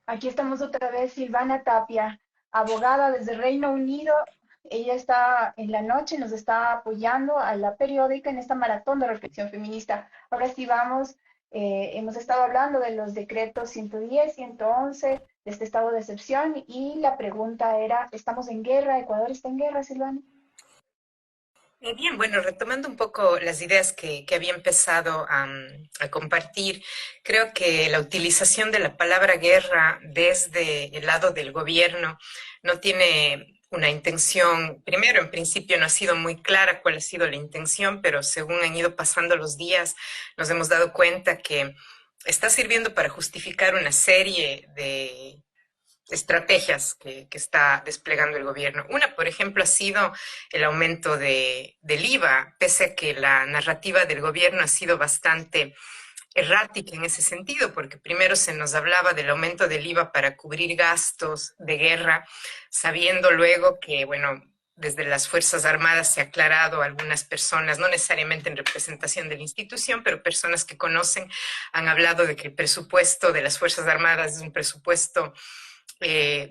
Aquí estamos otra vez, Silvana Tapia, abogada desde Reino Unido. Ella está en la noche, nos está apoyando a la periódica en esta maratón de reflexión feminista. Ahora sí vamos, hemos estado hablando de los decretos 110, 111, de este estado de excepción, y la pregunta era, ¿estamos en guerra? ¿Ecuador está en guerra, Silvana? Bien, bueno, retomando un poco las ideas que había empezado a compartir, creo que la utilización de la palabra guerra desde el lado del gobierno no tiene una intención, primero, en principio no ha sido muy clara cuál ha sido la intención, pero según han ido pasando los días, nos hemos dado cuenta que está sirviendo para justificar una serie de estrategias que está desplegando el gobierno. Una, por ejemplo, ha sido el aumento del IVA, pese a que la narrativa del gobierno ha sido bastante errática en ese sentido, porque primero se nos hablaba del aumento del IVA para cubrir gastos de guerra, sabiendo luego que, bueno, desde las Fuerzas Armadas se ha aclarado a algunas personas, no necesariamente en representación de la institución, pero personas que conocen han hablado de que el presupuesto de las Fuerzas Armadas es un presupuesto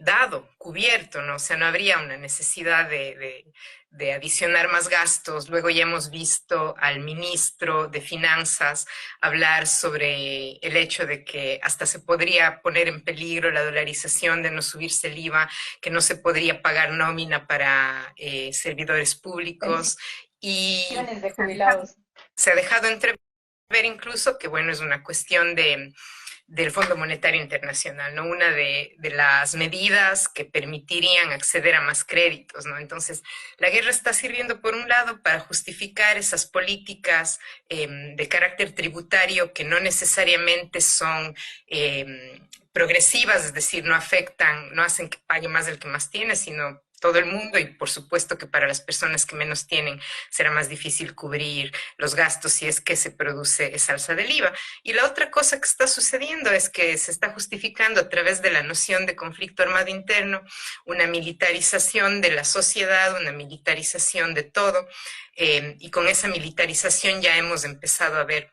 dado, cubierto, ¿no? O sea, no habría una necesidad de adicionar más gastos. Luego ya hemos visto al ministro de Finanzas hablar sobre el hecho de que hasta se podría poner en peligro la dolarización, de no subirse el IVA, que no se podría pagar nómina para servidores públicos. Y Pensiones de jubilados. se ha dejado entrever incluso que, bueno, es una cuestión del Fondo Monetario Internacional, ¿no? Una de las medidas que permitirían acceder a más créditos, ¿no? Entonces, la guerra está sirviendo, por un lado, para justificar esas políticas de carácter tributario que no necesariamente son progresivas, es decir, no afectan, no hacen que pague más del que más tiene, sino todo el mundo, y por supuesto que para las personas que menos tienen será más difícil cubrir los gastos si es que se produce esa alza del IVA. Y la otra cosa que está sucediendo es que se está justificando a través de la noción de conflicto armado interno una militarización de la sociedad, una militarización de todo, y con esa militarización ya hemos empezado a ver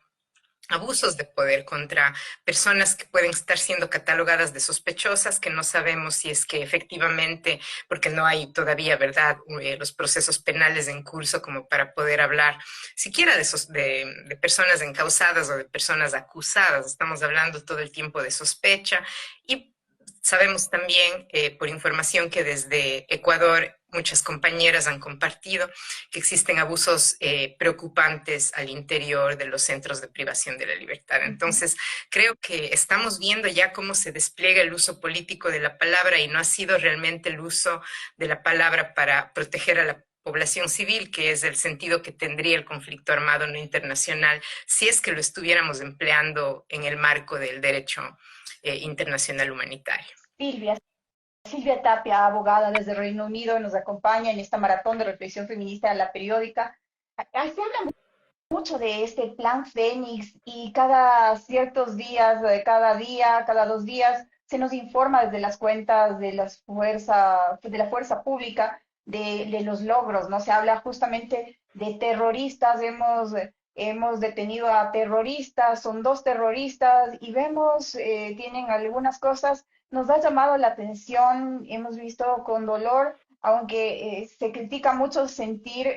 abusos de poder contra personas que pueden estar siendo catalogadas de sospechosas, que no sabemos si es que efectivamente, porque no hay todavía, ¿verdad?, los procesos penales en curso como para poder hablar siquiera de personas encausadas o de personas acusadas. Estamos hablando todo el tiempo de sospecha y sabemos también, por información que desde Ecuador muchas compañeras han compartido, que existen abusos preocupantes al interior de los centros de privación de la libertad. Entonces, creo que estamos viendo ya cómo se despliega el uso político de la palabra y no ha sido realmente el uso de la palabra para proteger a la población civil, que es el sentido que tendría el conflicto armado no internacional, si es que lo estuviéramos empleando en el marco del derecho internacional humanitario. Silvia, Silvia Tapia, abogada desde Reino Unido, nos acompaña en esta maratón de reflexión feminista de la periódica. Se habla mucho de este plan Fénix y cada ciertos días, cada día, cada 2 días, se nos informa desde las cuentas de la fuerza pública de los logros, ¿no? Se habla justamente de terroristas, hemos detenido a terroristas, son 2 terroristas y vemos, tienen algunas cosas, nos ha llamado la atención, hemos visto con dolor, aunque se critica mucho sentir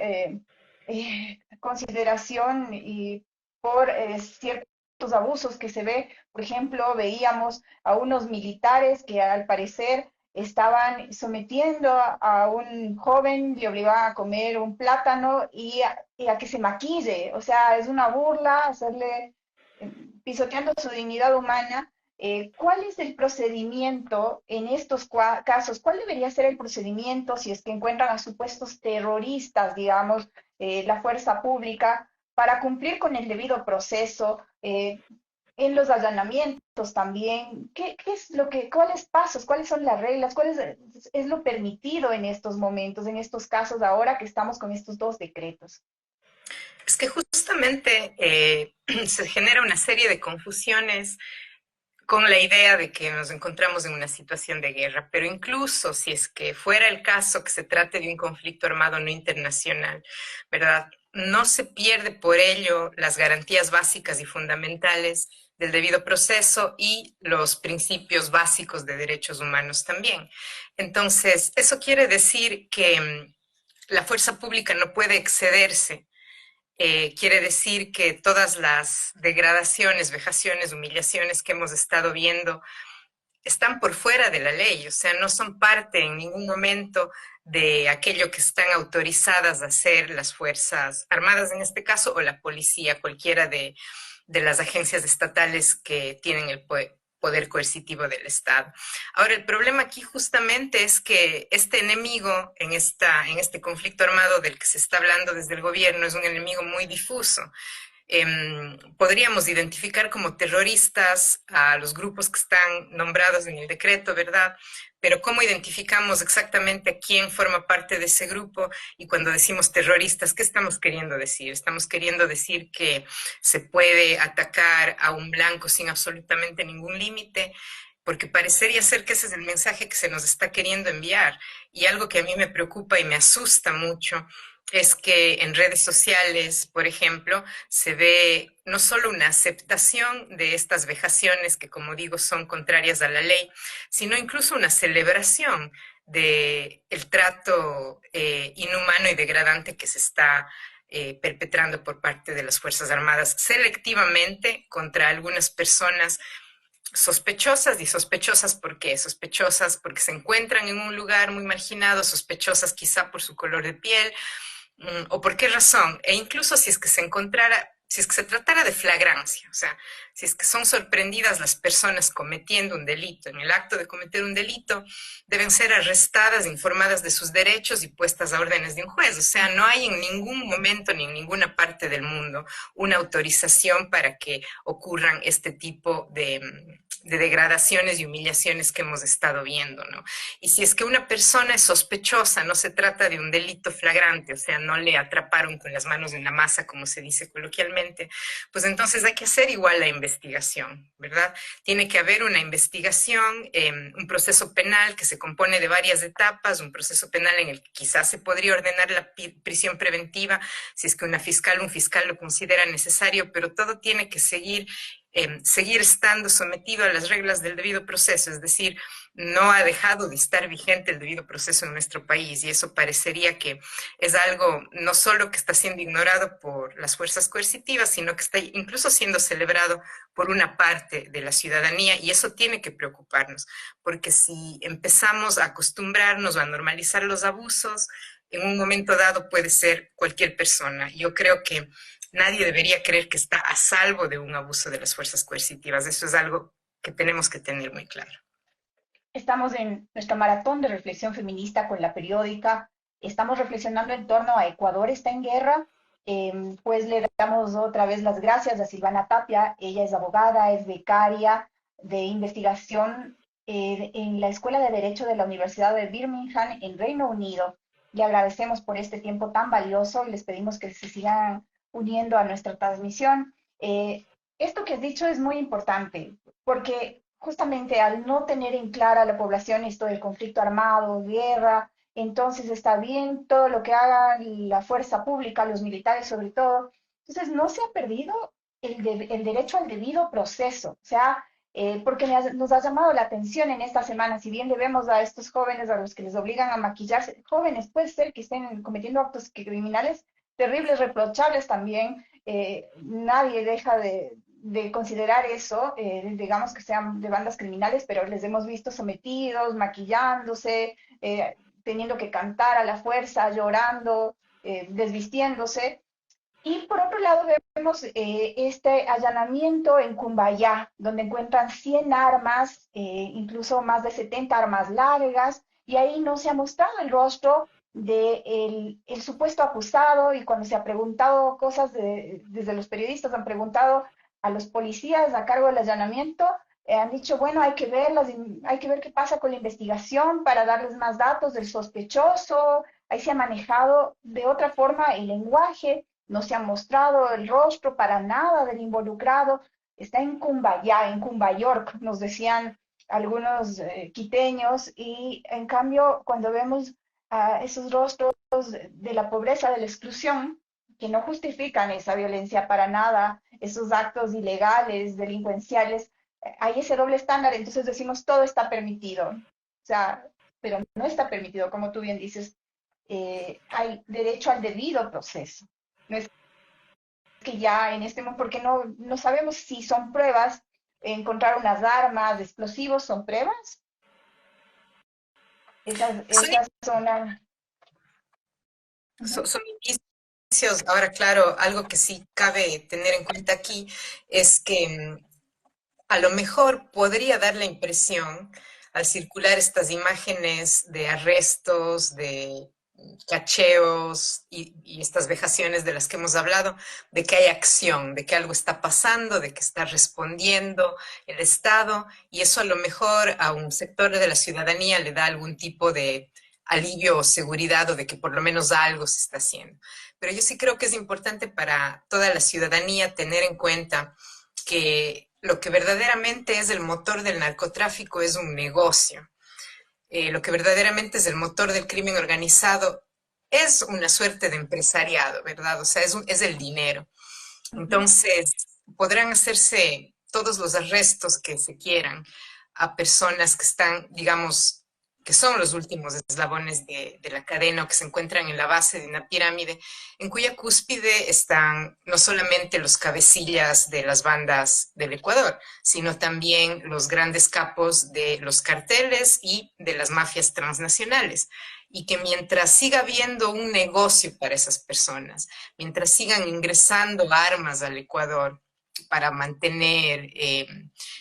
consideración y por ciertos abusos que se ve. Por ejemplo, veíamos a unos militares que al parecer estaban sometiendo a un joven, le obligaban a comer un plátano y a que se maquille. O sea, es una burla hacerle, pisoteando su dignidad humana. ¿Cuál es el procedimiento en estos casos? ¿Cuál debería ser el procedimiento si es que encuentran a supuestos terroristas, digamos, la fuerza pública, para cumplir con el debido proceso, en los allanamientos también? ¿Qué es lo que, cuáles pasos, cuáles son las reglas, cuál es lo permitido en estos momentos, en estos casos, ahora que estamos con estos 2 decretos? Es que justamente se genera una serie de confusiones con la idea de que nos encontramos en una situación de guerra, pero incluso si es que fuera el caso que se trate de un conflicto armado no internacional, ¿verdad? No se pierde por ello las garantías básicas y fundamentales del debido proceso y los principios básicos de derechos humanos también. Entonces, eso quiere decir que la fuerza pública no puede excederse. Quiere decir que todas las degradaciones, vejaciones, humillaciones que hemos estado viendo están por fuera de la ley, o sea, no son parte en ningún momento de aquello que están autorizadas a hacer las Fuerzas Armadas en este caso, o la policía, cualquiera de las agencias estatales que tienen el poder coercitivo del Estado. Ahora, el problema aquí justamente es que este enemigo en este conflicto armado del que se está hablando desde el gobierno es un enemigo muy difuso. Podríamos identificar como terroristas a los grupos que están nombrados en el decreto, ¿verdad? Pero ¿cómo identificamos exactamente a quién forma parte de ese grupo? Y cuando decimos terroristas, ¿qué estamos queriendo decir? Estamos queriendo decir que se puede atacar a un blanco sin absolutamente ningún límite, porque parecería ser que ese es el mensaje que se nos está queriendo enviar. Y algo que a mí me preocupa y me asusta mucho es que en redes sociales, por ejemplo, se ve no solo una aceptación de estas vejaciones que, como digo, son contrarias a la ley, sino incluso una celebración del trato inhumano y degradante que se está perpetrando por parte de las Fuerzas Armadas selectivamente contra algunas personas sospechosas. ¿Y sospechosas por qué? Sospechosas porque se encuentran en un lugar muy marginado, sospechosas quizá por su color de piel, o por qué razón, e incluso si es que se encontrara, si es que se tratara de flagrancia, o sea, si es que son sorprendidas las personas cometiendo un delito, en el acto de cometer un delito, deben ser arrestadas, informadas de sus derechos y puestas a órdenes de un juez. O sea, no hay en ningún momento ni en ninguna parte del mundo una autorización para que ocurran este tipo de degradaciones y humillaciones que hemos estado viendo, ¿no? Y si es que una persona es sospechosa, no se trata de un delito flagrante, o sea, no le atraparon con las manos en la masa, como se dice coloquialmente, pues entonces hay que hacer igual la investigación, ¿verdad? Tiene que haber una investigación, un proceso penal que se compone de varias etapas, un proceso penal en el que quizás se podría ordenar la prisión preventiva, si es que un fiscal lo considera necesario, pero todo tiene que seguir estando sometido a las reglas del debido proceso, es decir, no ha dejado de estar vigente el debido proceso en nuestro país y eso parecería que es algo no solo que está siendo ignorado por las fuerzas coercitivas, sino que está incluso siendo celebrado por una parte de la ciudadanía y eso tiene que preocuparnos, porque si empezamos a acostumbrarnos o a normalizar los abusos, en un momento dado puede ser cualquier persona. Yo creo que nadie debería creer que está a salvo de un abuso de las fuerzas coercitivas. Eso es algo que tenemos que tener muy claro. Estamos en nuestra maratón de reflexión feminista con la periódica. Estamos reflexionando en torno a Ecuador está en guerra. Pues le damos otra vez las gracias a Silvana Tapia. Ella es abogada, es becaria de investigación en la Escuela de Derecho de la Universidad de Birmingham en Reino Unido. Le agradecemos por este tiempo tan valioso y les pedimos que se sigan uniendo a nuestra transmisión. Esto que has dicho es muy importante porque justamente al no tener en clara a la población esto del conflicto armado, guerra, entonces está bien todo lo que haga la fuerza pública, los militares sobre todo. Entonces no se ha perdido el derecho al debido proceso. O sea, porque nos ha llamado la atención en esta semana, si bien le vemos a estos jóvenes a los que les obligan a maquillarse, jóvenes puede ser que estén cometiendo actos criminales terribles, reprochables también, nadie deja de considerar eso, digamos que sean de bandas criminales, pero les hemos visto sometidos, maquillándose, teniendo que cantar a la fuerza, llorando, desvistiéndose. Y por otro lado vemos este allanamiento en Cumbayá, donde encuentran 100 armas, incluso más de 70 armas largas, y ahí no se ha mostrado el rostro de el supuesto acusado, y cuando se ha preguntado cosas, desde los periodistas han preguntado a los policías a cargo del allanamiento, han dicho, bueno, hay que ver qué pasa con la investigación para darles más datos del sospechoso. Ahí se ha manejado de otra forma el lenguaje, no se ha mostrado el rostro para nada del involucrado. Está en Cumbayá, en Cumbayork, nos decían algunos quiteños, y en cambio cuando vemos a esos rostros de la pobreza, de la exclusión, que no justifican esa violencia para nada, esos actos ilegales, delincuenciales, hay ese doble estándar, entonces decimos todo está permitido. O sea, pero no está permitido, como tú bien dices, hay derecho al debido proceso. No es que ya en este momento, porque no sabemos si son pruebas, encontrar unas armas, explosivos, son pruebas. Son, Esas son las... son indicios. Ahora, claro, algo que sí cabe tener en cuenta aquí es que a lo mejor podría dar la impresión, al circular estas imágenes de arrestos, de cacheos y estas vejaciones de las que hemos hablado, de que hay acción, de que algo está pasando, de que está respondiendo el Estado, y eso a lo mejor a un sector de la ciudadanía le da algún tipo de alivio o seguridad o de que por lo menos algo se está haciendo. Pero yo sí creo que es importante para toda la ciudadanía tener en cuenta que lo que verdaderamente es el motor del narcotráfico es un negocio. Lo que verdaderamente es el motor del crimen organizado es una suerte de empresariado, ¿verdad? O sea, es el dinero. Ujú. Entonces, podrán hacerse todos los arrestos que se quieran a personas que están, digamos, que son los últimos eslabones de la cadena o que se encuentran en la base de una pirámide, en cuya cúspide están no solamente los cabecillas de las bandas del Ecuador, sino también los grandes capos de los carteles y de las mafias transnacionales. Y que mientras siga habiendo un negocio para esas personas, mientras sigan ingresando armas al Ecuador para mantener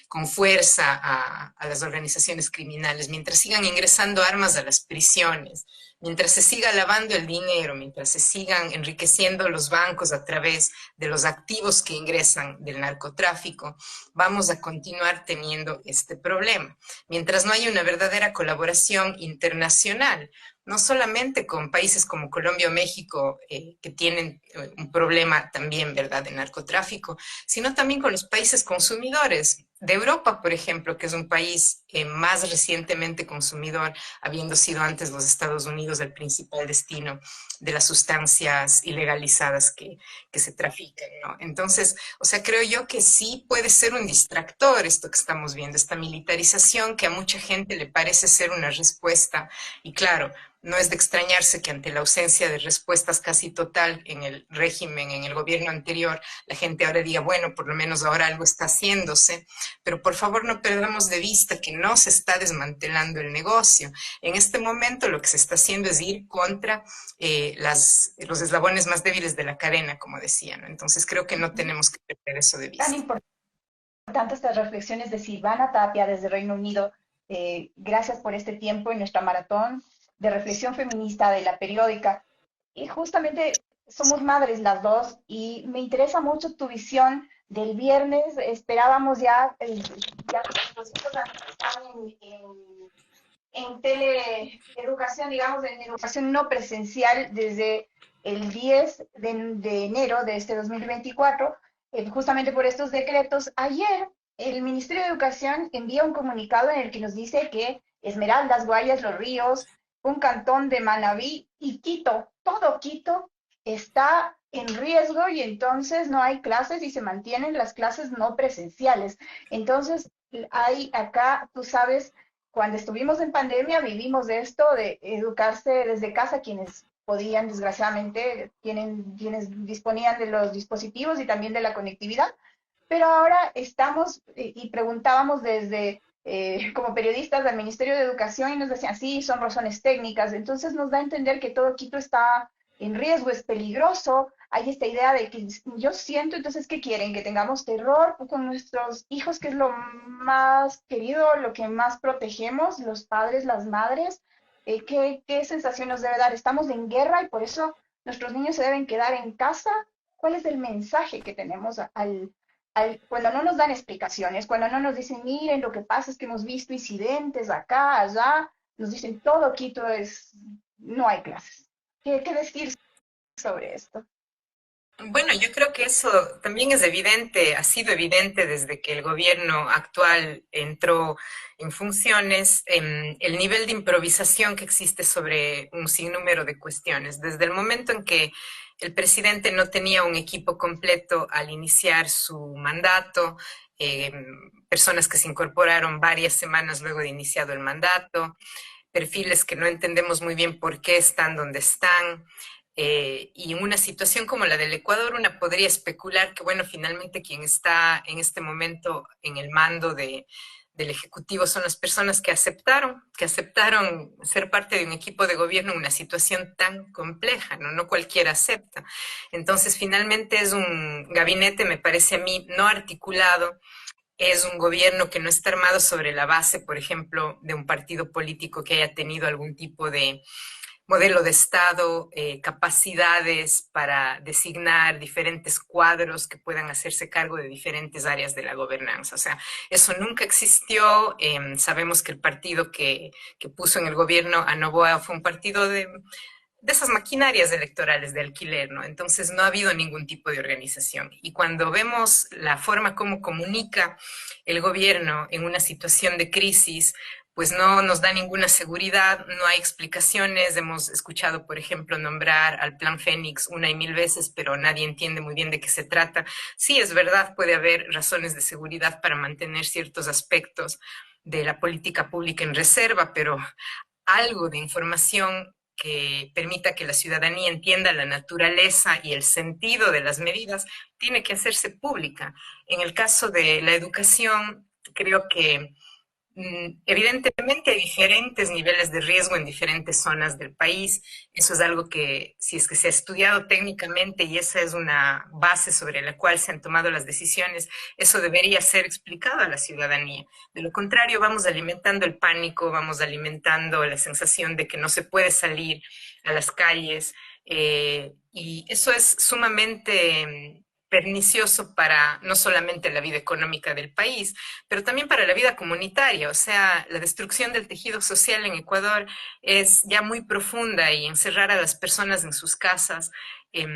con fuerza a las organizaciones criminales, mientras sigan ingresando armas a las prisiones, mientras se siga lavando el dinero, mientras se sigan enriqueciendo los bancos a través de los activos que ingresan del narcotráfico, vamos a continuar teniendo este problema. Mientras no haya una verdadera colaboración internacional, no solamente con países como Colombia o México, que tienen un problema también, ¿verdad?, de narcotráfico, sino también con los países consumidores de Europa, por ejemplo, que es un país más recientemente consumidor, habiendo sido antes los Estados Unidos el principal destino de las sustancias ilegalizadas que se trafican, ¿no? Entonces, o sea, creo yo que sí puede ser un distractor esto que estamos viendo, esta militarización que a mucha gente le parece ser una respuesta. Y claro, no es de extrañarse que ante la ausencia de respuestas casi total en el régimen, en el gobierno anterior, la gente ahora diga, bueno, por lo menos ahora algo está haciéndose, pero por favor no perdamos de vista que no se está desmantelando el negocio. En este momento lo que se está haciendo es ir contra los eslabones más débiles de la cadena, como decía, ¿no? Entonces creo que no tenemos que perder eso de Tan vista. importante estas reflexiones de Silvana Tapia desde Reino Unido. Gracias por este tiempo en nuestra maratón de reflexión feminista de la periódica. Y justamente somos madres las dos y me interesa mucho tu visión del viernes. Esperábamos ya, ya los hijos están en teleeducación, digamos, en educación no presencial desde el 10 de enero de este 2024, justamente por estos decretos. Ayer el Ministerio de Educación envía un comunicado en el que nos dice que Esmeraldas, Guayas, Los Ríos, un cantón de Manabí y Quito, todo Quito está en riesgo y entonces no hay clases y se mantienen las clases no presenciales. Entonces, hay acá, tú sabes, cuando estuvimos en pandemia vivimos de esto, de educarse desde casa, quienes podían, desgraciadamente, quienes disponían de los dispositivos y también de la conectividad, pero ahora estamos y preguntábamos desde, como periodistas del Ministerio de Educación y nos decían, sí, son razones técnicas, entonces nos da a entender que todo Quito está en riesgo, es peligroso, hay esta idea de que yo siento, entonces, ¿qué quieren? Que tengamos terror con nuestros hijos, que es lo más querido, lo que más protegemos, los padres, las madres. ¿Qué sensación nos debe dar? Estamos en guerra y por eso nuestros niños se deben quedar en casa. ¿Cuál es el mensaje que tenemos cuando no nos dan explicaciones, cuando no nos dicen, miren, lo que pasa es que hemos visto incidentes acá, allá, nos dicen todo Quito es, no hay clases? ¿Qué decir sobre esto? Bueno, yo creo que eso también es evidente, ha sido evidente desde que el gobierno actual entró en funciones, el nivel de improvisación que existe sobre un sinnúmero de cuestiones. Desde el momento en que el presidente no tenía un equipo completo al iniciar su mandato, eh, personas que se incorporaron varias semanas luego de iniciado el mandato, perfiles que no entendemos muy bien por qué están donde están. Y en una situación como la del Ecuador, una podría especular que, bueno, finalmente quien está en este momento en el mando del Ejecutivo son las personas que aceptaron ser parte de un equipo de gobierno en una situación tan compleja, ¿no? No cualquiera acepta. Entonces, finalmente es un gabinete, me parece a mí, no articulado, es un gobierno que no está armado sobre la base, por ejemplo, de un partido político que haya tenido algún tipo de modelo de Estado, capacidades para designar diferentes cuadros que puedan hacerse cargo de diferentes áreas de la gobernanza. O sea, eso nunca existió. Sabemos que el partido que puso en el gobierno a Noboa fue un partido de esas maquinarias electorales de alquiler, ¿no? Entonces no ha habido ningún tipo de organización. Y cuando vemos la forma como comunica el gobierno en una situación de crisis, pues no nos da ninguna seguridad, no hay explicaciones. Hemos escuchado, por ejemplo, nombrar al Plan Fénix una y mil veces, pero nadie entiende muy bien de qué se trata. Sí, es verdad, puede haber razones de seguridad para mantener ciertos aspectos de la política pública en reserva, pero algo de información que permita que la ciudadanía entienda la naturaleza y el sentido de las medidas, tiene que hacerse pública. En el caso de la educación, creo que evidentemente hay diferentes niveles de riesgo en diferentes zonas del país. Eso es algo que, si es que se ha estudiado técnicamente y esa es una base sobre la cual se han tomado las decisiones, eso debería ser explicado a la ciudadanía. De lo contrario, vamos alimentando el pánico, vamos alimentando la sensación de que no se puede salir a las calles, y eso es sumamente pernicioso para no solamente la vida económica del país, pero también para la vida comunitaria. O sea, la destrucción del tejido social en Ecuador es ya muy profunda y encerrar a las personas en sus casas eh,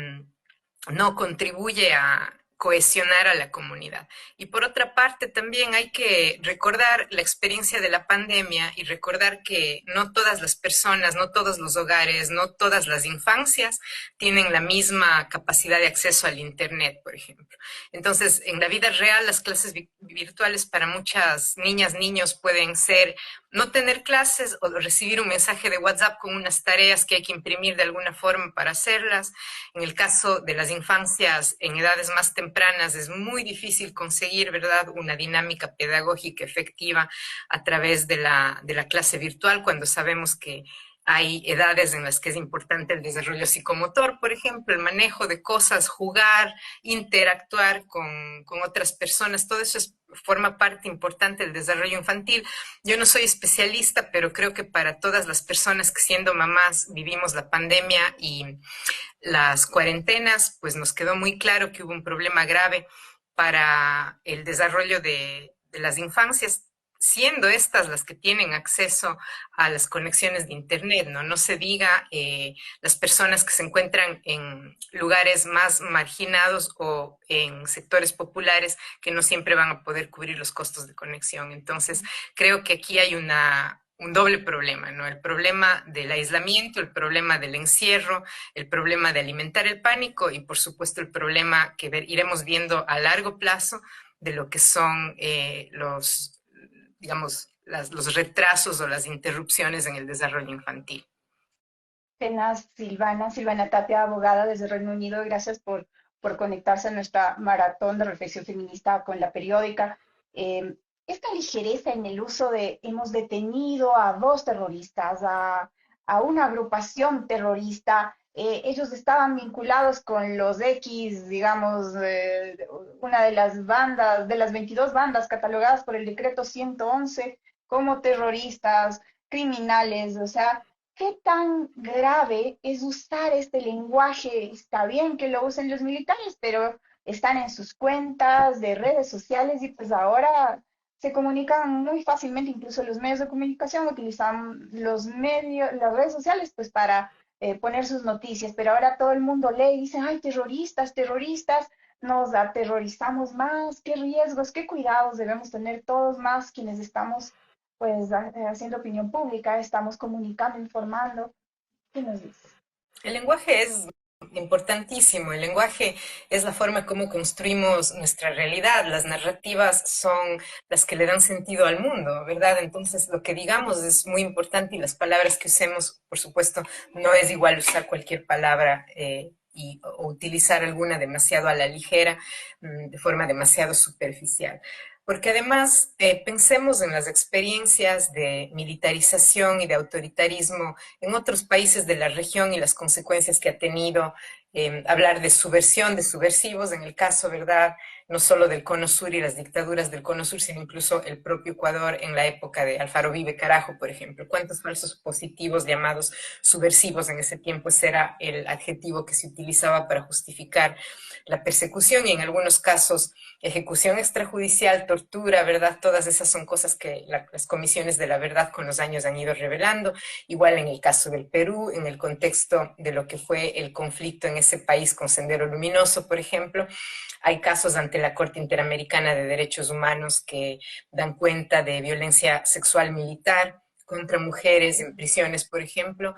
no contribuye a cohesionar a la comunidad. Y por otra parte, también hay que recordar la experiencia de la pandemia y recordar que no todas las personas, no todos los hogares, no todas las infancias tienen la misma capacidad de acceso al Internet, por ejemplo. Entonces, en la vida real, las clases virtuales para muchas niñas, niños pueden ser no tener clases o recibir un mensaje de WhatsApp con unas tareas que hay que imprimir de alguna forma para hacerlas. En el caso de las infancias en edades más tempranas es muy difícil conseguir, ¿verdad?, una dinámica pedagógica efectiva a través de la clase virtual, cuando sabemos que hay edades en las que es importante el desarrollo psicomotor, por ejemplo, el manejo de cosas, jugar, interactuar con otras personas, todo eso forma parte importante del desarrollo infantil. Yo no soy especialista, pero creo que para todas las personas que siendo mamás vivimos la pandemia y las cuarentenas, pues nos quedó muy claro que hubo un problema grave para el desarrollo de las infancias, siendo estas las que tienen acceso a las conexiones de Internet, ¿no? No se diga las personas que se encuentran en lugares más marginados o en sectores populares que no siempre van a poder cubrir los costos de conexión. Entonces, creo que aquí hay un doble problema, ¿no? El problema del aislamiento, el problema del encierro, el problema de alimentar el pánico y, por supuesto, el problema que iremos viendo a largo plazo de lo que son digamos, los retrasos o las interrupciones en el desarrollo infantil. Apenas Silvana Tapia, abogada desde Reino Unido, gracias por conectarse a nuestra maratón de reflexión feminista con la periódica. Eh, Esta ligereza en el uso de, hemos detenido a dos terroristas, a una agrupación terrorista, ellos estaban vinculados con los X, digamos, una de las bandas, de las 22 bandas catalogadas por el decreto 111 como terroristas, criminales, o sea, ¿qué tan grave es usar este lenguaje? Está bien que lo usen los militares, pero están en sus cuentas de redes sociales y pues ahora se comunican muy fácilmente, incluso los medios de comunicación utilizan los medios, las redes sociales pues para poner sus noticias, pero ahora todo el mundo lee y dice, ay, terroristas, terroristas, nos aterrorizamos más, qué riesgos, qué cuidados debemos tener todos más quienes estamos pues haciendo opinión pública, estamos comunicando, informando. ¿Qué nos dices? El lenguaje es importantísimo. El lenguaje es la forma como construimos nuestra realidad. Las narrativas son las que le dan sentido al mundo, ¿verdad? Entonces, lo que digamos es muy importante y las palabras que usemos, por supuesto, no es igual usar cualquier palabra. O utilizar alguna demasiado a la ligera, de forma demasiado superficial. Porque además pensemos en las experiencias de militarización y de autoritarismo en otros países de la región y las consecuencias que ha tenido, hablar de subversión, de subversivos, en el caso, ¿verdad? No solo del Cono Sur y las dictaduras del Cono Sur, sino incluso el propio Ecuador en la época de Alfaro Vive Carajo, por ejemplo. ¿Cuántos falsos positivos llamados subversivos en ese tiempo? Ese era el adjetivo que se utilizaba para justificar la persecución y en algunos casos ejecución extrajudicial, tortura, ¿verdad? Todas esas son cosas que las comisiones de la verdad con los años han ido revelando. Igual en el caso del Perú, en el contexto de lo que fue el conflicto en ese país con Sendero Luminoso, por ejemplo, hay casos ante la Corte Interamericana de Derechos Humanos que dan cuenta de violencia sexual militar contra mujeres en prisiones, por ejemplo,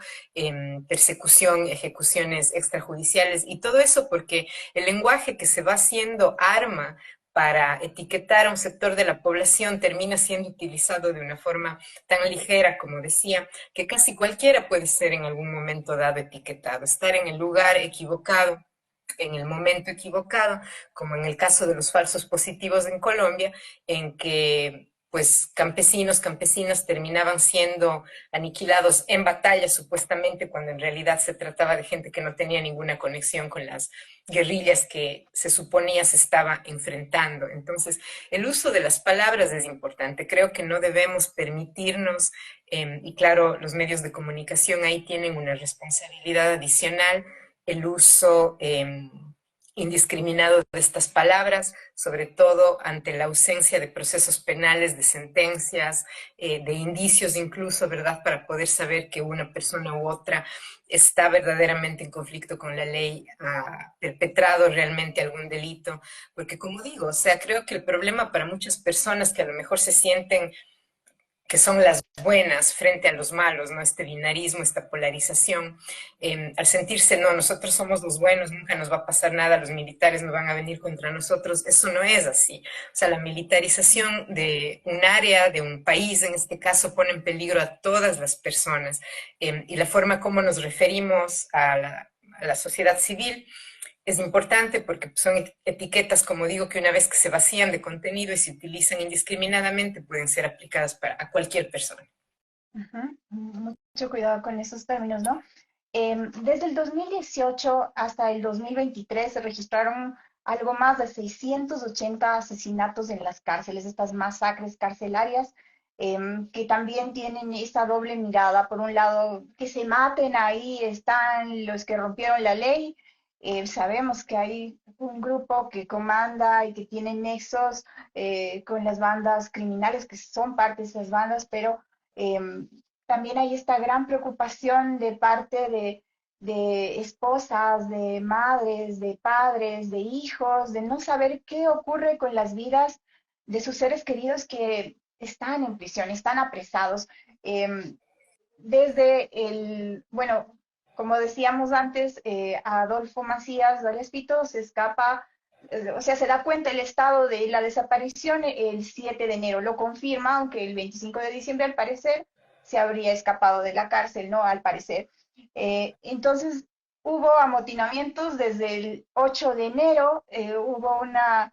persecución, ejecuciones extrajudiciales, y todo eso porque el lenguaje que se va haciendo arma para etiquetar a un sector de la población termina siendo utilizado de una forma tan ligera, como decía, que casi cualquiera puede ser en algún momento dado etiquetado, estar en el lugar equivocado, en el momento equivocado, como en el caso de los falsos positivos en Colombia, en que pues campesinos, campesinas terminaban siendo aniquilados en batalla supuestamente, cuando en realidad se trataba de gente que no tenía ninguna conexión con las guerrillas que se suponía se estaba enfrentando. Entonces, el uso de las palabras es importante. Creo que no debemos permitirnos, y claro, los medios de comunicación ahí tienen una responsabilidad adicional, el uso indiscriminado de estas palabras, sobre todo ante la ausencia de procesos penales, de sentencias, de indicios incluso, ¿verdad?, para poder saber que una persona u otra está verdaderamente en conflicto con la ley, ha perpetrado realmente algún delito, porque como digo, o sea, creo que el problema para muchas personas que a lo mejor se sienten que son las buenas frente a los malos, ¿no? Este binarismo, esta polarización, al sentirse, no, nosotros somos los buenos, nunca nos va a pasar nada, los militares no van a venir contra nosotros, eso no es así. O sea, la militarización de un área, de un país, en este caso, pone en peligro a todas las personas, y la forma como nos referimos a la sociedad civil es importante porque son etiquetas, como digo, que una vez que se vacían de contenido y se utilizan indiscriminadamente, pueden ser aplicadas para, a cualquier persona. Ujú. Mucho cuidado con esos términos, ¿no? Desde el 2018 hasta el 2023 se registraron algo más de 680 asesinatos en las cárceles, estas masacres carcelarias, que también tienen esta doble mirada. Por un lado, que se maten, ahí están los que rompieron la ley. Sabemos que hay un grupo que comanda y que tiene nexos con las bandas criminales, que son parte de esas bandas, pero em, también hay esta gran preocupación de parte de esposas, de madres, de padres, de hijos, de no saber qué ocurre con las vidas de sus seres queridos que están en prisión, están apresados. Eh, Desde bueno, como decíamos antes, Adolfo Macías Vallespito se escapa, o sea, se da cuenta el estado de la desaparición el 7 de enero, lo confirma, aunque el 25 de diciembre al parecer se habría escapado de la cárcel, ¿no? Al parecer. Entonces, hubo amotinamientos desde el 8 de enero, hubo una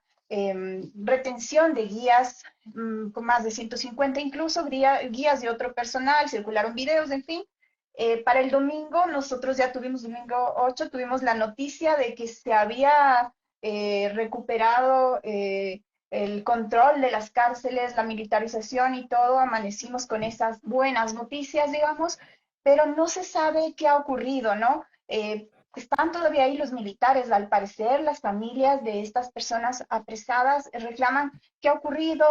retención de guías con más de 150 incluso, guías de otro personal, circularon videos, en fin. Para el domingo, nosotros ya tuvimos, domingo 8 tuvimos la noticia de que se había recuperado el control de las cárceles, la militarización y todo, amanecimos con esas buenas noticias, digamos, pero no se sabe qué ha ocurrido, ¿no? Están todavía ahí los militares, al parecer las familias de estas personas apresadas reclaman qué ha ocurrido,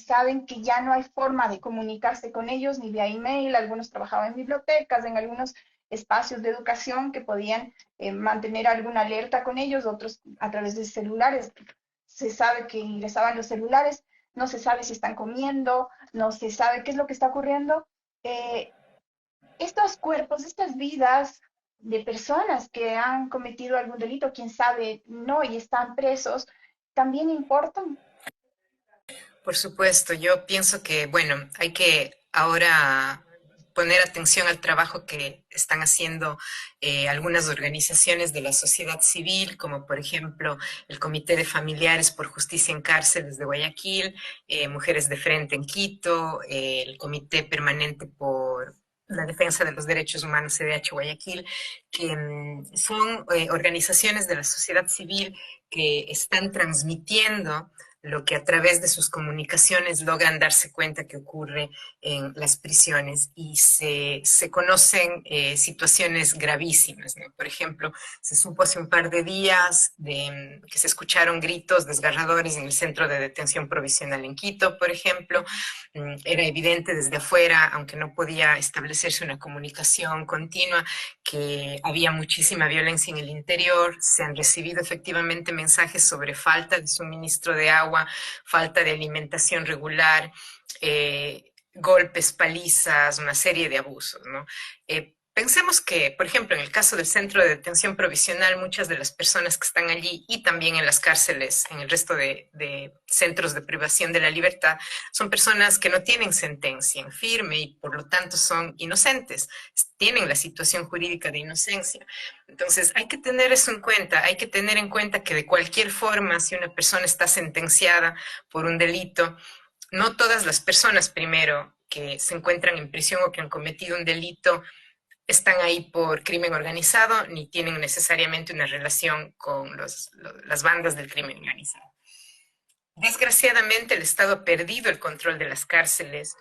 saben que ya no hay forma de comunicarse con ellos ni vía email, algunos trabajaban en bibliotecas, en algunos espacios de educación que podían mantener alguna alerta con ellos, otros a través de celulares. Se sabe que ingresaban los celulares, no se sabe si están comiendo, no se sabe qué es lo que está ocurriendo. Eh, Estos cuerpos, estas vidas de personas que han cometido algún delito, quién sabe, no, y están presos, también importan. Por supuesto, yo pienso que, bueno, hay que ahora poner atención al trabajo que están haciendo algunas organizaciones de la sociedad civil, como por ejemplo el Comité de Familiares por Justicia en Cárceles de Guayaquil, Mujeres de Frente en Quito, el Comité Permanente por la Defensa de los Derechos Humanos CDH Guayaquil, que son organizaciones de la sociedad civil que están transmitiendo lo que a través de sus comunicaciones logran darse cuenta que ocurre en las prisiones y se conocen situaciones gravísimas, ¿no? Por ejemplo, se supo hace un par de días que se escucharon gritos desgarradores en el centro de detención provisional en Quito, por ejemplo. Era evidente desde afuera, aunque no podía establecerse una comunicación continua, que había muchísima violencia en el interior. Se han recibido efectivamente mensajes sobre falta de suministro de agua, falta de alimentación regular, golpes, palizas, una serie de abusos, ¿no? Pensemos que, por ejemplo, en el caso del centro de detención provisional, muchas de las personas que están allí y también en las cárceles, en el resto de centros de privación de la libertad, son personas que no tienen sentencia en firme y por lo tanto son inocentes, tienen la situación jurídica de inocencia. Entonces, hay que tener eso en cuenta, hay que tener en cuenta que de cualquier forma, si una persona está sentenciada por un delito, no todas las personas, primero, que se encuentran en prisión o que han cometido un delito, están ahí por crimen organizado, ni tienen necesariamente una relación con las bandas del crimen organizado. Desgraciadamente, el Estado ha perdido el control de las cárceles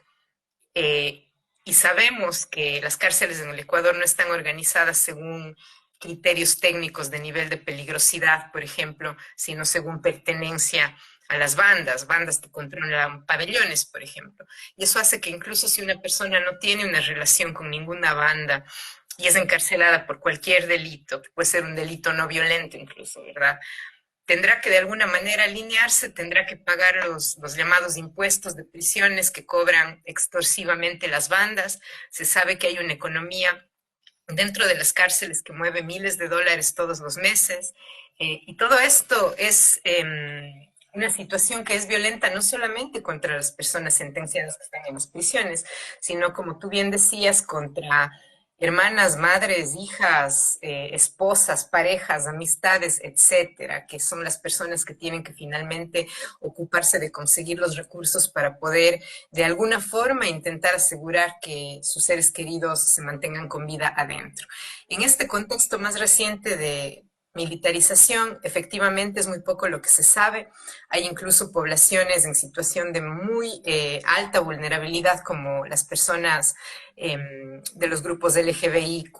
eh, y sabemos que las cárceles en el Ecuador no están organizadas según criterios técnicos de nivel de peligrosidad, por ejemplo, sino según pertenencia a las bandas que controlan pabellones, por ejemplo. Y eso hace que incluso si una persona no tiene una relación con ninguna banda y es encarcelada por cualquier delito, que puede ser un delito no violento incluso, ¿verdad? Tendrá que de alguna manera alinearse, tendrá que pagar los llamados impuestos de prisiones que cobran extorsivamente las bandas. Se sabe que hay una economía dentro de las cárceles que mueve miles de dólares todos los meses. Y todo esto es una situación que es violenta no solamente contra las personas sentenciadas que están en las prisiones, sino, como tú bien decías, contra hermanas, madres, hijas, esposas, parejas, amistades, etcétera, que son las personas que tienen que finalmente ocuparse de conseguir los recursos para poder de alguna forma intentar asegurar que sus seres queridos se mantengan con vida adentro. En este contexto más reciente de militarización, efectivamente es muy poco lo que se sabe. Hay incluso poblaciones en situación de muy alta vulnerabilidad, como las personas de los grupos LGBTIQ+,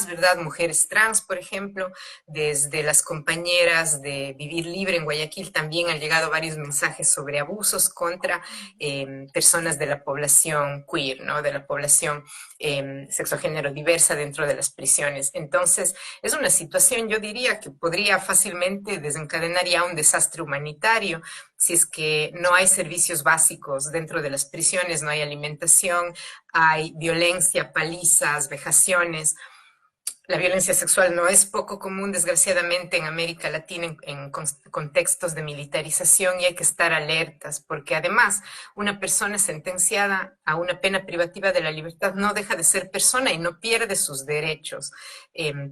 ¿verdad? Mujeres trans, por ejemplo. Desde las compañeras de Vivir Libre en Guayaquil también han llegado varios mensajes sobre abusos contra personas de la población queer, ¿no? De la población sexogénero diversa dentro de las prisiones. Entonces, es una situación, yo diría, que podría fácilmente desencadenar ya un desastre humanitario si es que no hay servicios básicos dentro de las prisiones, no hay alimentación, hay violencia, palizas, vejaciones. La violencia sexual no es poco común, desgraciadamente, en América Latina en contextos de militarización, y hay que estar alertas, porque además una persona sentenciada a una pena privativa de la libertad no deja de ser persona y no pierde sus derechos,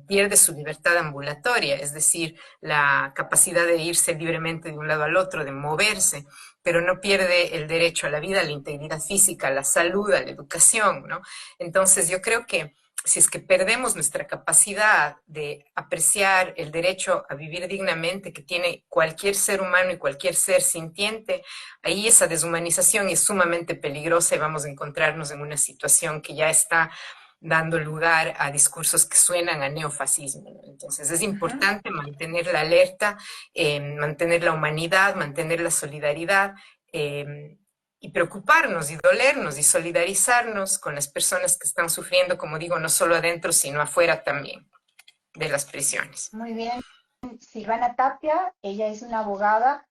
pierde su libertad ambulatoria, es decir, la capacidad de irse libremente de un lado al otro, de moverse, pero no pierde el derecho a la vida, a la integridad física, a la salud, a la educación, ¿no? Entonces yo creo que si es que perdemos nuestra capacidad de apreciar el derecho a vivir dignamente que tiene cualquier ser humano y cualquier ser sintiente, ahí esa deshumanización es sumamente peligrosa y vamos a encontrarnos en una situación que ya está dando lugar a discursos que suenan a neofascismo, ¿no? Entonces es Ujú. importante mantener la alerta, mantener la humanidad, mantener la solidaridad, y preocuparnos y dolernos y solidarizarnos con las personas que están sufriendo, como digo, no solo adentro, sino afuera también de las prisiones. Muy bien. Silvana Tapia, ella es una abogada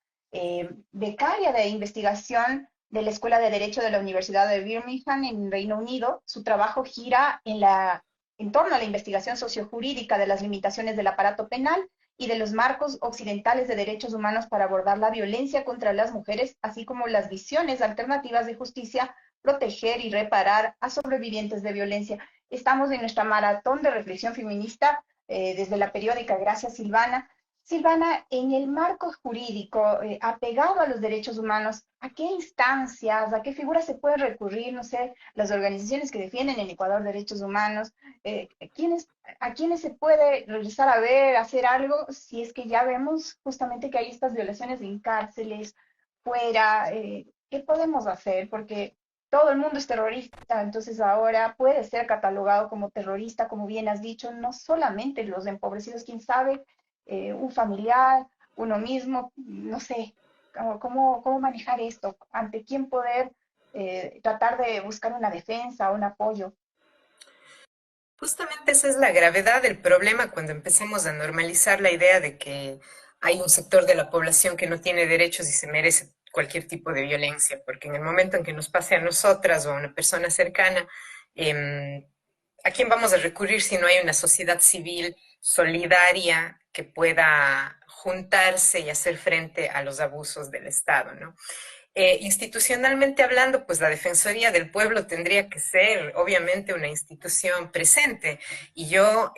becaria de investigación de la Escuela de Derecho de la Universidad de Birmingham en Reino Unido. Su trabajo gira en la en torno a la investigación sociojurídica de las limitaciones del aparato penal y de los marcos occidentales de derechos humanos para abordar la violencia contra las mujeres, así como las visiones alternativas de justicia, proteger y reparar a sobrevivientes de violencia. Estamos en nuestra maratón de reflexión feminista desde la periódica. Gracias, Silvana. Silvana, en el marco jurídico apegado a los derechos humanos, ¿a qué instancias, a qué figuras se puede recurrir? No sé, las organizaciones que defienden en Ecuador derechos humanos, eh, ¿quiénes, a quiénes se puede regresar a ver, hacer algo, si es que ya vemos justamente que hay estas violaciones en cárceles, fuera? ¿Qué podemos hacer? Porque todo el mundo es terrorista, entonces ahora puede ser catalogado como terrorista, como bien has dicho, no solamente los empobrecidos, quién sabe, un familiar, uno mismo, no sé, cómo manejar esto, ante quién poder tratar de buscar una defensa, un apoyo. Justamente esa es la gravedad del problema cuando empezamos a normalizar la idea de que hay un sector de la población que no tiene derechos y se merece cualquier tipo de violencia, porque en el momento en que nos pase a nosotras o a una persona cercana, eh, ¿a quién vamos a recurrir si no hay una sociedad civil solidaria que pueda juntarse y hacer frente a los abusos del Estado, ¿no? Institucionalmente hablando, pues la Defensoría del Pueblo tendría que ser obviamente una institución presente y yo,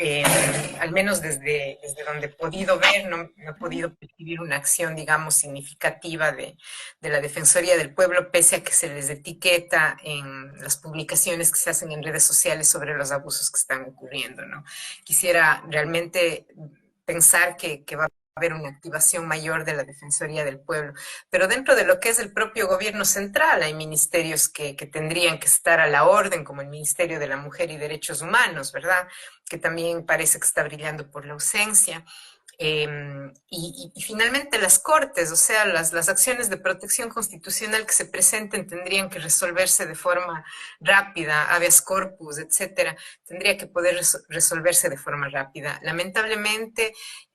al menos desde donde he podido ver, no he podido percibir una acción, digamos, significativa de la Defensoría del Pueblo, pese a que se les etiqueta en las publicaciones que se hacen en redes sociales sobre los abusos que están ocurriendo, ¿no? Quisiera realmente pensar que va a haber una activación mayor de la Defensoría del Pueblo. Pero dentro de lo que es el propio gobierno central hay ministerios que tendrían que estar a la orden, como el Ministerio de la Mujer y Derechos Humanos, ¿verdad? Que también parece que está brillando por la ausencia. Y finalmente las cortes, o sea, las acciones de protección constitucional que se presenten tendrían que resolverse de forma rápida, habeas corpus, etcétera, tendría que poder resolverse de forma rápida. Lamentablemente,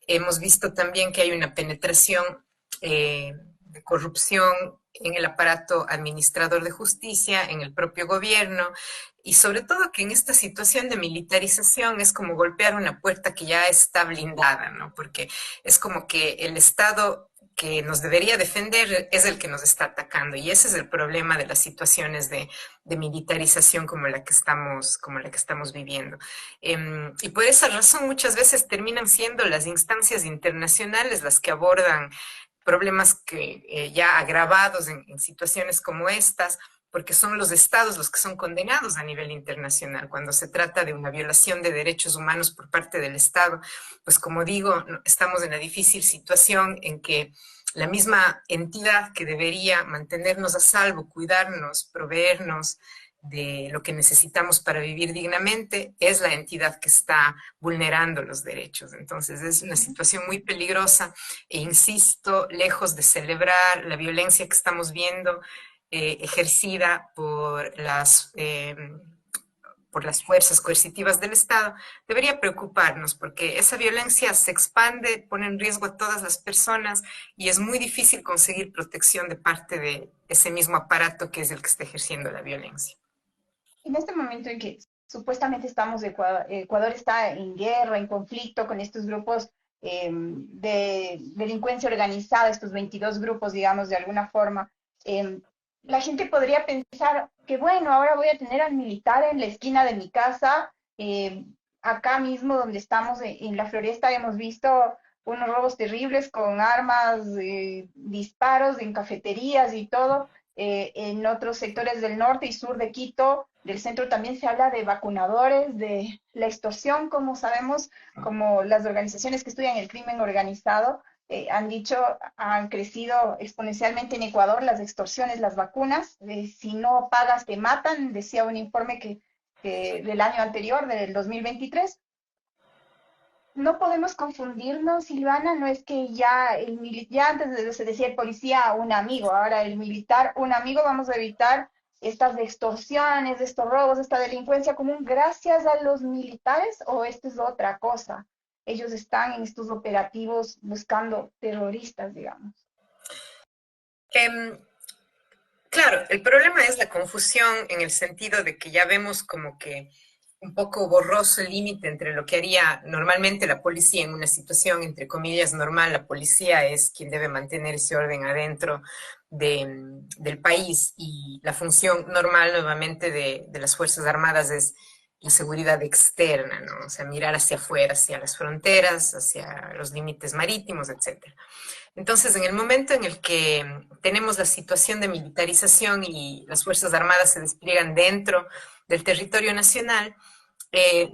hemos visto también que hay una penetración de corrupción en el aparato administrador de justicia, en el propio gobierno, y sobre todo que en esta situación de militarización es como golpear una puerta que ya está blindada, ¿no? Porque es como que el Estado que nos debería defender es el que nos está atacando y ese es el problema de las situaciones de militarización como la que estamos viviendo. Y por esa razón muchas veces terminan siendo las instancias internacionales las que abordan problemas que ya agravados en situaciones como estas, porque son los estados los que son condenados a nivel internacional. Cuando se trata de una violación de derechos humanos por parte del Estado, pues como digo, estamos en la difícil situación en que la misma entidad que debería mantenernos a salvo, cuidarnos, proveernos de lo que necesitamos para vivir dignamente, es la entidad que está vulnerando los derechos. Entonces es una situación muy peligrosa e insisto, lejos de celebrar la violencia que estamos viendo ejercida por las fuerzas coercitivas del Estado, debería preocuparnos porque esa violencia se expande, pone en riesgo a todas las personas y es muy difícil conseguir protección de parte de ese mismo aparato que es el que está ejerciendo la violencia. En este momento en que supuestamente estamos, Ecuador está en guerra, en conflicto con estos grupos de delincuencia organizada, estos 22 grupos, digamos, de alguna forma, eh, la gente podría pensar que, bueno, ahora voy a tener al militar en la esquina de mi casa, acá mismo donde estamos en la floresta hemos visto unos robos terribles con armas, disparos en cafeterías y todo. En otros sectores del norte y sur de Quito, del centro, también se habla de vacunadores, de la extorsión, como sabemos, como las organizaciones que estudian el crimen organizado han dicho, han crecido exponencialmente en Ecuador las extorsiones, las vacunas. Si no pagas, te matan, decía un informe que del año anterior, del 2023. No podemos confundirnos, Silvana, no es que ya ya antes se decía el policía un amigo, ahora el militar un amigo, vamos a evitar estas extorsiones, estos robos, esta delincuencia común gracias a los militares o esto es otra cosa. Ellos están en estos operativos buscando terroristas, digamos. Eh, claro, el problema es la confusión en el sentido de que ya vemos como que un poco borroso el límite entre lo que haría normalmente la policía en una situación, entre comillas, normal. La policía es quien debe mantener ese orden adentro del país y la función normal nuevamente de las Fuerzas Armadas es la seguridad externa, ¿no? O sea, mirar hacia afuera, hacia las fronteras, hacia los límites marítimos, etcétera. Entonces, en el momento en el que tenemos la situación de militarización y las Fuerzas Armadas se despliegan dentro del territorio nacional,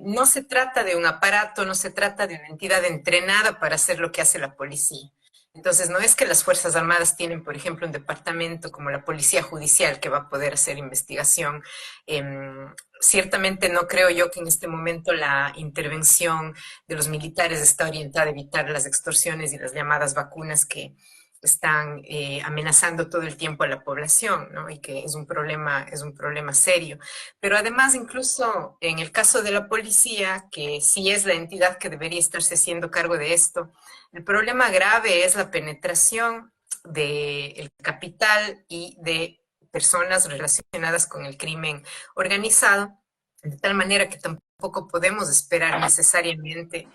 no se trata de un aparato, no se trata de una entidad entrenada para hacer lo que hace la policía. Entonces, no es que las Fuerzas Armadas tienen, por ejemplo, un departamento como la Policía Judicial que va a poder hacer investigación. Eh, Ciertamente no creo yo que en este momento la intervención de los militares está orientada a evitar las extorsiones y las llamadas vacunas que están amenazando todo el tiempo a la población, ¿no? Y que es un problema serio. Pero además, incluso en el caso de la policía, que sí es la entidad que debería estarse haciendo cargo de esto, el problema grave es la penetración del capital y de personas relacionadas con el crimen organizado, de tal manera que tampoco podemos esperar necesariamente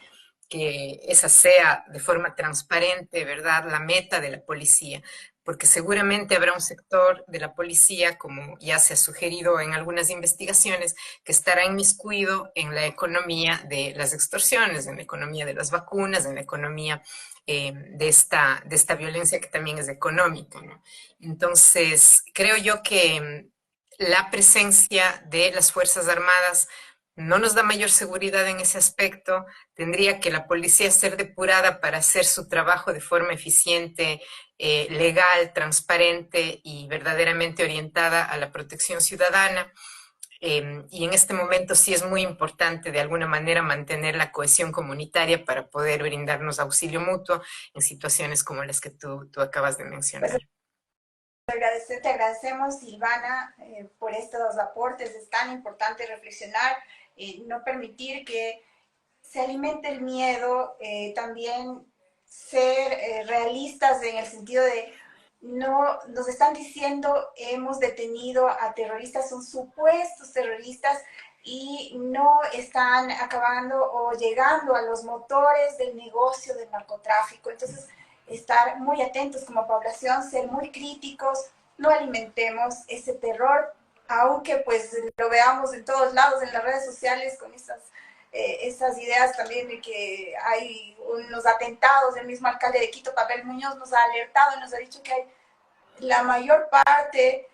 que esa sea de forma transparente, ¿verdad?, la meta de la policía, porque seguramente habrá un sector de la policía, como ya se ha sugerido en algunas investigaciones, que estará inmiscuido en la economía de las extorsiones, en la economía de las vacunas, en la economía de esta violencia que también es económica, ¿no? Entonces, creo yo que la presencia de las Fuerzas Armadas no nos da mayor seguridad en ese aspecto. Tendría que la policía ser depurada para hacer su trabajo de forma eficiente, legal, transparente y verdaderamente orientada a la protección ciudadana. Y en este momento sí es muy importante de alguna manera mantener la cohesión comunitaria para poder brindarnos auxilio mutuo en situaciones como las que tú acabas de Pues mencionar. te agradecemos, Silvana, por estos aportes. Es tan importante reflexionar, no permitir que se alimente el miedo, también ser realistas en el sentido de no nos están diciendo hemos detenido a terroristas, son supuestos terroristas y no están acabando o llegando a los motores del negocio del narcotráfico. Entonces, estar muy atentos como población, ser muy críticos, no alimentemos ese terror, aunque pues lo veamos en todos lados, en las redes sociales, con esas ideas también de que hay unos atentados. El mismo alcalde de Quito, Pavel Muñoz, nos ha alertado y nos ha dicho que hay, la mayor parte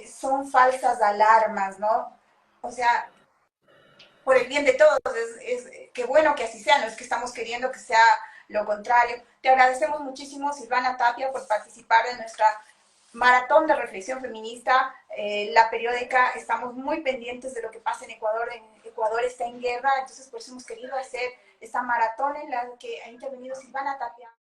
son falsas alarmas, ¿no? O sea, por el bien de todos, qué bueno que así sea, no es que estamos queriendo que sea lo contrario. Te agradecemos muchísimo, Silvana Tapia, por participar de nuestra maratón de reflexión feminista, la periódica. Estamos muy pendientes de lo que pasa en Ecuador. Ecuador está en guerra, entonces por eso hemos querido hacer esta maratón en la que ha intervenido Silvana Tapia.